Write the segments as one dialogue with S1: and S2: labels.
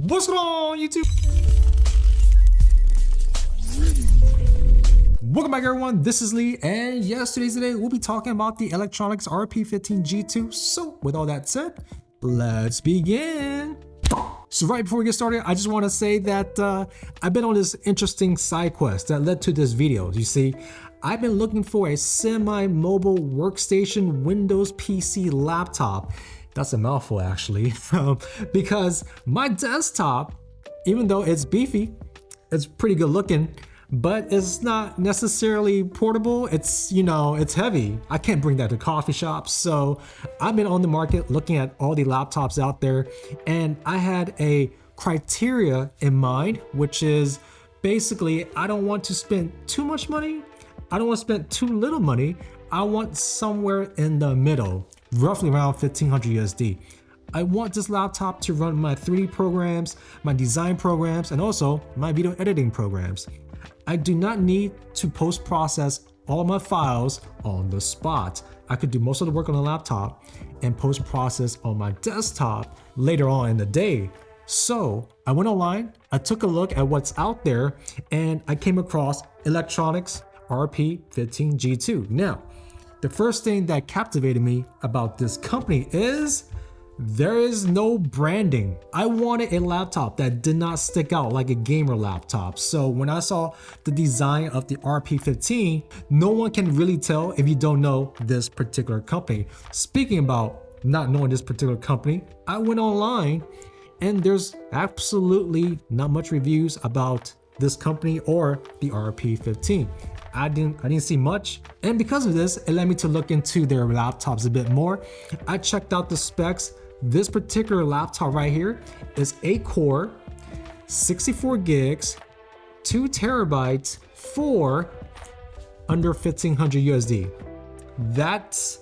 S1: What's going on, YouTube? Welcome back, everyone. This is Lee, and yes, today we'll be talking about the Eluktronics RP-15 G2. So with all that said, let's begin. So right before we get started, I just want to say that I've been on this interesting side quest that led to this video. You see, I've been looking for a semi-mobile workstation Windows PC laptop. That's a mouthful, actually, because my desktop, even though it's beefy, it's pretty good looking, but it's not necessarily portable. It's, you know, it's heavy. I can't bring that to coffee shops. So I've been on the market looking at all the laptops out there, and I had a criteria in mind, which is basically, I don't want to spend too much money. I don't want to spend too little money. I want somewhere in the middle, roughly around 1500 USD. I want this laptop to run my 3D programs, my design programs, and also my video editing programs. I do not need to post-process all of my files on the spot. I could do most of the work on the laptop and post-process on my desktop later on in the day. So I went online, I took a look at what's out there, and I came across Eluktronics RP-15 G2. Now, the first thing that captivated me about this company is there is no branding. I wanted a laptop that did not stick out like a gamer laptop. So when I saw the design of the RP-15, no one can really tell if you don't know this particular company. Speaking about not knowing this particular company, I went online and there's absolutely not much reviews about this company or the RP-15. I didn't see much, and because of this, it led me to look into their laptops a bit more. I checked out the specs. This particular laptop right here is 8-core, 64 gigs, 2 terabytes for under 1500 USD. That's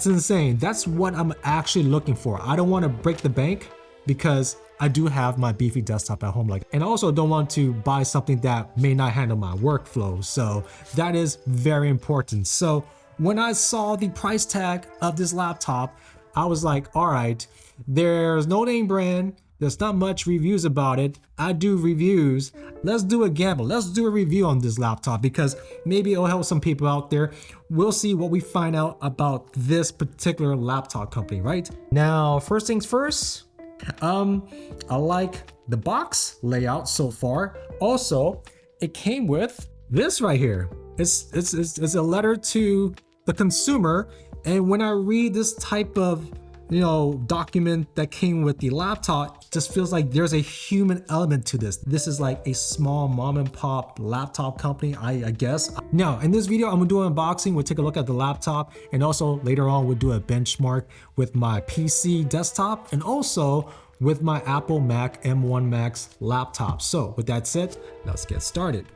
S1: insane. That's what I'm actually looking for. I don't want to break the bank because I do have my beefy desktop at home, and I also don't want to buy something that may not handle my workflow. So that is very important. So when I saw the price tag of this laptop, I was like, all right, there's no name brand. There's not much reviews about it. I do reviews. Let's do a gamble. Let's do a review on this laptop because maybe it'll help some people out there. We'll see what we find out about this particular laptop company, right? Now, first things first, I like the box layout so far. Also, it came with this right here. It's a letter to the consumer. And when I read this type of, document that came with the laptop, it just feels like there's a human element to this. This is like a small mom and pop laptop company, I guess. Now, in this video, I'm gonna do an unboxing. We'll take a look at the laptop, and also later on, we'll do a benchmark with my PC desktop and also with my Apple Mac M1 Max laptop. So with that said, let's get started.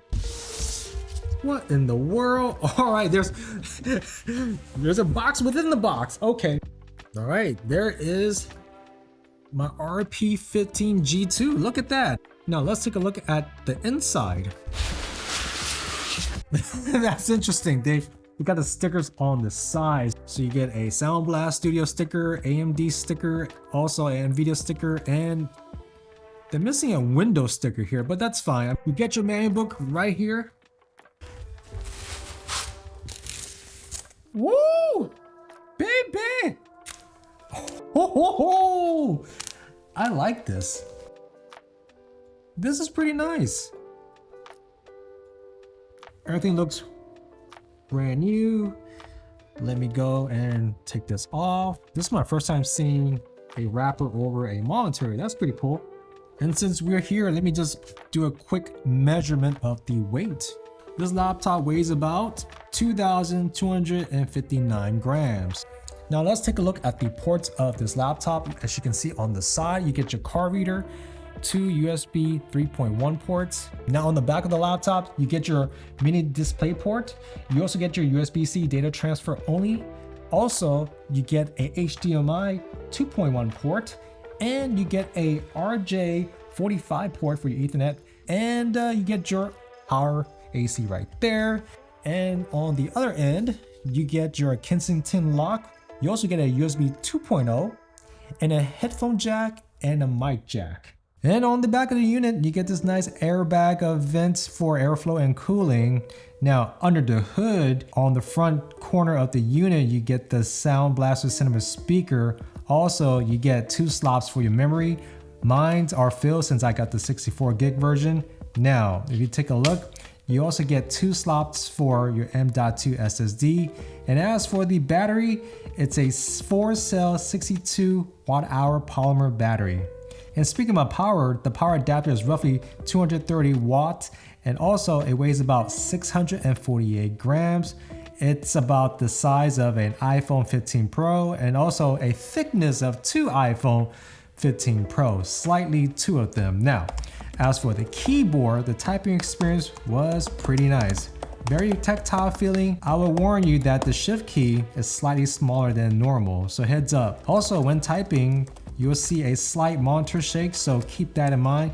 S1: What in the world? All right, there's a box within the box. Okay. All right, there is my RP-15 G2. Look at that. Now let's take a look at the inside. That's interesting. We got the stickers on the side. So you get a Sound Blast Studio sticker, AMD sticker, also an NVIDIA sticker, and they're missing a Windows sticker here, but that's fine. You get your manual book right here. Woo! Baby! Oh, I like this. This is pretty nice. Everything looks brand new. Let me go and take this off. This is my first time seeing a wrapper over a monitor. That's pretty cool. And since we're here, let me just do a quick measurement of the weight. This laptop weighs about 2,259 grams. Now let's take a look at the ports of this laptop. As you can see on the side, you get your card reader, 2 USB 3.1 ports. Now on the back of the laptop, you get your mini display port. You also get your USB-C data transfer only. Also, you get a HDMI 2.1 port, and you get a RJ45 port for your Ethernet, and you get your power AC right there. And on the other end, you get your Kensington lock. You also get a USB 2.0 and a headphone jack and a mic jack. And on the back of the unit, you get this nice airbag of vents for airflow and cooling. Now, under the hood, on the front corner of the unit, you get the Sound Blaster Cinema speaker. Also, you get 2 slots for your memory. Mines are filled since I got the 64 gig version. Now, if you take a look, you also get 2 slots for your M.2 SSD. And as for the battery, it's a 4-cell 62 watt-hour polymer battery. And speaking about power, the power adapter is roughly 230 watts, and also it weighs about 648 grams. It's about the size of an iPhone 15 Pro, and also a thickness of 2 iPhone 15 Pro, slightly 2 of them. Now, as for the keyboard, the typing experience was pretty nice. Very tactile feeling. I will warn you that the shift key is slightly smaller than normal, so heads up. Also, when typing, you'll see a slight monitor shake, so keep that in mind.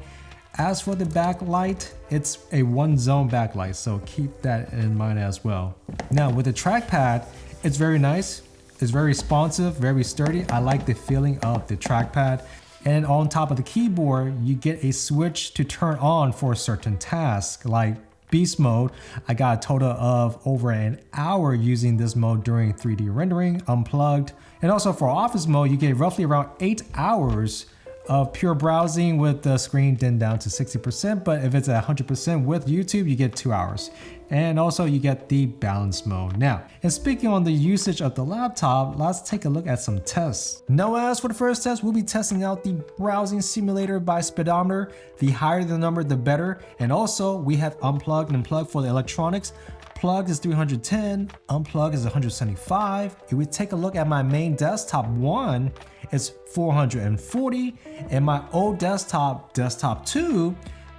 S1: As for the backlight, it's a 1-zone backlight, so keep that in mind as well. Now with the trackpad, it's very nice. It's very responsive, very sturdy. I like the feeling of the trackpad. And on top of the keyboard, you get a switch to turn on for certain tasks like Beast mode. I got a total of over an hour using this mode during 3D rendering, unplugged. And also for office mode, you get roughly around 8 hours of pure browsing with the screen dimmed down to 60%, but if it's at 100% with YouTube, you get 2 hours. And also you get the balance mode. Now, and speaking on the usage of the laptop, let's take a look at some tests. Now, as for the first test, we'll be testing out the browsing simulator by speedometer. The higher the number, the better. And also we have unplugged and plugged for the electronics. Plugged is 310, unplugged is 175. If we take a look at my main desktop one, it's 440, and my old desktop 2,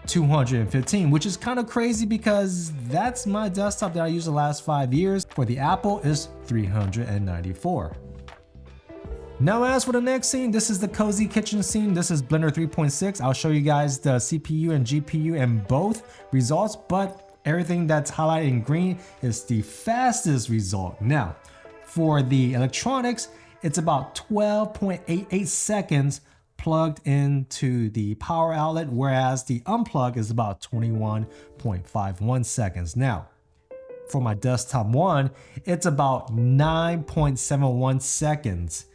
S1: 215, which is kind of crazy because that's my desktop that I used the last 5 years. For the Apple is 394. Now as for the next scene, this is the cozy kitchen scene. This is Blender 3.6. I'll show you guys the CPU and GPU and both results, but everything that's highlighted in green is the fastest result. Now, for the electronics, it's about 12.88 seconds plugged into the power outlet, whereas the unplug is about 21.51 seconds. Now, for my desktop one, it's about 9.71 seconds.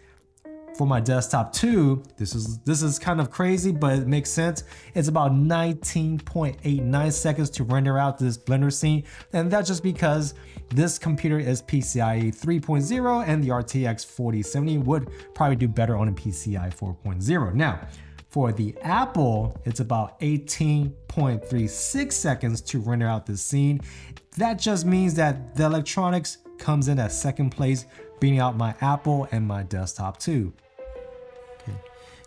S1: For my desktop 2, this is kind of crazy, but it makes sense. It's about 19.89 seconds to render out this Blender scene. And that's just because this computer is PCIe 3.0 and the RTX 4070 would probably do better on a PCIe 4.0. Now, for the Apple, it's about 18.36 seconds to render out this scene. That just means that the electronics comes in at second place, beating out my Apple and my desktop 2.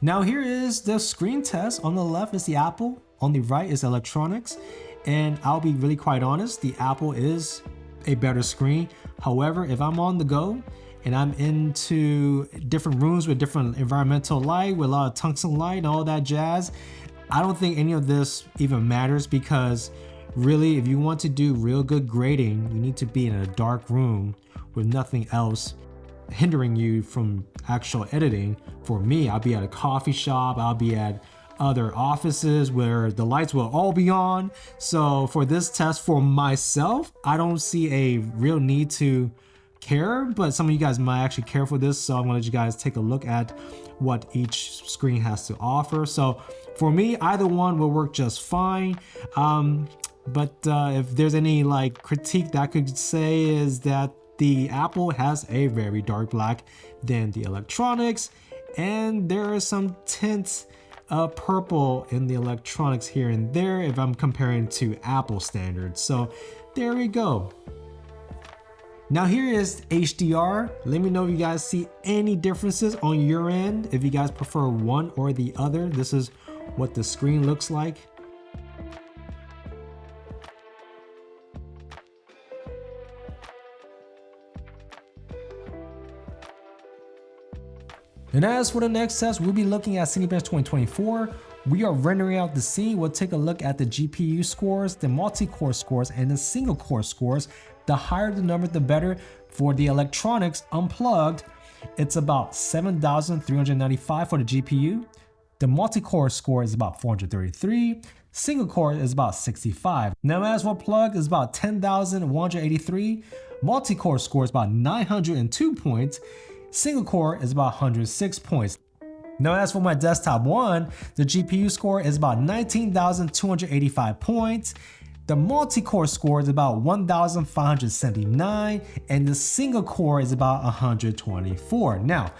S1: Now here is the screen test. On the left is the Apple, on the right is electronics, and I'll be really quite honest, the Apple is a better screen. However, if I'm on the go and I'm into different rooms with different environmental light, with a lot of tungsten light and all that jazz, I don't think any of this even matters, because really, if you want to do real good grading, you need to be in a dark room with nothing else hindering you from actual editing. For me, I'll be at a coffee shop, I'll be at other offices where the lights will all be on. So for this test, for myself, I don't see a real need to care, but some of you guys might actually care for this. So I'm gonna let you guys take a look at what each screen has to offer. So for me, either one will work just fine. But if there's any like critique that I could say is that the Apple has a very dark black than the electronics, and there are some tints of purple in the electronics here and there if I'm comparing to Apple standards. So there we go. Now here is HDR. Let me know if you guys see any differences on your end. If you guys prefer one or the other, this is what the screen looks like. And as for the next test, we'll be looking at Cinebench 2024. We are rendering out the scene. We'll take a look at the GPU scores, the multi-core scores, and the single core scores. The higher the number, the better. For the electronics unplugged, it's about 7,395 for the GPU, The multi-core score is about 433. Single core is about 65. Now as for plug is about 10,183. Multi-core score is about 902 points. Single core is about 106 points. Now as for my desktop one, the GPU score is about 19,285 points. The multi-core score is about 1,579 and the single core is about 124. Now,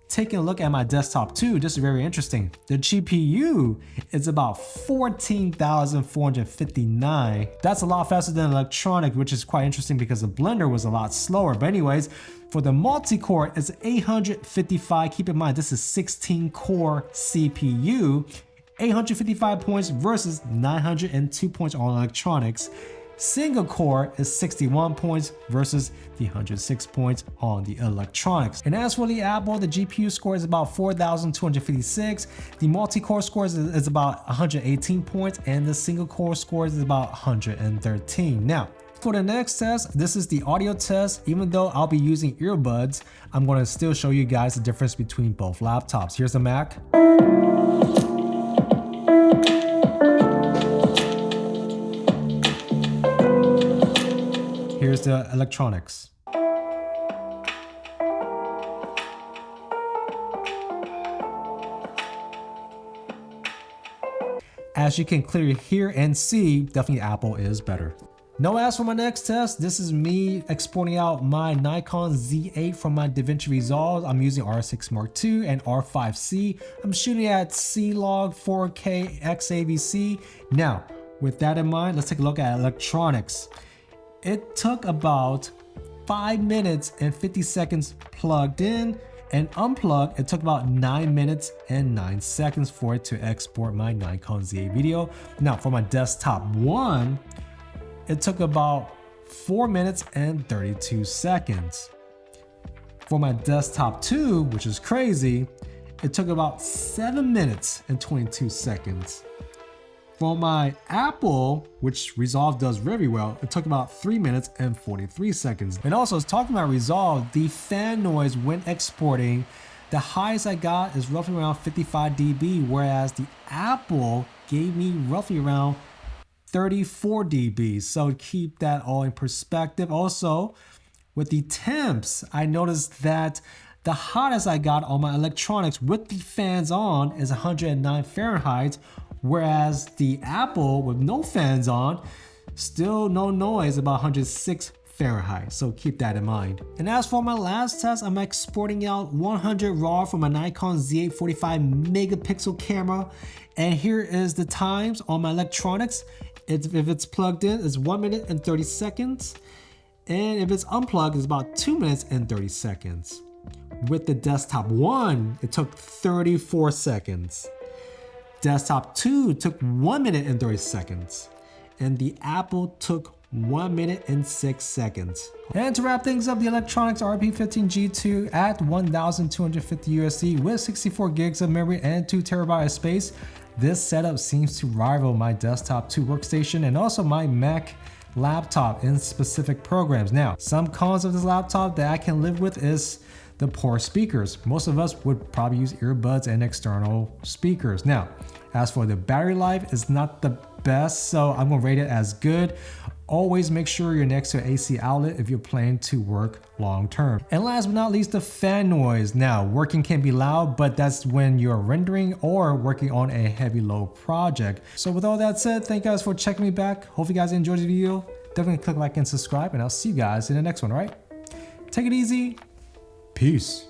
S1: taking a look at my desktop 2, this is very interesting. The GPU is about 14,459. That's a lot faster than Electronic, which is quite interesting because the Blender was a lot slower. But anyways, for the multi-core, it's 855. Keep in mind, this is 16-core CPU. 855 points versus 902 points on Electronics. Single core is 61 points versus the 106 points on the Electronics. And as for the Apple, the GPU score is about 4,256. The multi-core score is about 118 points and the single core score is about 113. Now, for the next test, this is the audio test. Even though I'll be using earbuds, I'm going to still show you guys the difference between both laptops. Here's the Mac. Here's the Electronics. As you can clearly hear and see, definitely Apple is better. Now as for my next test, this is me exporting out my Nikon Z8 from my DaVinci Resolve. I'm using R6 Mark II and R5C. I'm shooting at C-Log 4K XAVC. Now, with that in mind, let's take a look at Electronics. It took about 5 minutes and 50 seconds plugged in, and unplugged, it took about 9 minutes and 9 seconds for it to export my Nikon Z8 video. Now for my desktop one, it took about 4 minutes and 32 seconds. For my desktop 2, which is crazy, it took about 7 minutes and 22 seconds. For my Apple, which Resolve does very well, it took about 3 minutes and 43 seconds. And also, talking about Resolve, the fan noise when exporting, the highest I got is roughly around 55 dB, whereas the Apple gave me roughly around 34 dB. So keep that all in perspective. Also, with the temps, I noticed that the hottest I got on my Electronics with the fans on is 109 Fahrenheit, whereas the Apple with no fans on, still no noise, about 106 Fahrenheit. So keep that in mind. And as for my last test, I'm exporting out 100 RAW from my Nikon Z8 45 megapixel camera. And here is the times on my Electronics. If it's plugged in, it's 1 minute and 30 seconds. And if it's unplugged, it's about 2 minutes and 30 seconds. With the desktop one, it took 34 seconds. Desktop 2 took 1 minute and 30 seconds. And the Apple took 1 minute and 6 seconds. And to wrap things up, the Electronics RP-15 G2 at 1,250 USD with 64 gigs of memory and 2 terabytes of space. This setup seems to rival my desktop 2 workstation and also my Mac laptop in specific programs. Now, some cons of this laptop that I can live with is the poor speakers. Most of us would probably use earbuds and external speakers. Now, as for the battery life, it's not the best, so I'm gonna rate it as good. Always make sure you're next to an AC outlet if you're planning to work long term. And last but not least, the fan noise. Now, working can be loud, but that's when you're rendering or working on a heavy load project. So with all that said, thank you guys for checking me back. Hope you guys enjoyed the video. Definitely click like and subscribe, and I'll see you guys in the next one, all right? Take it easy. Peace.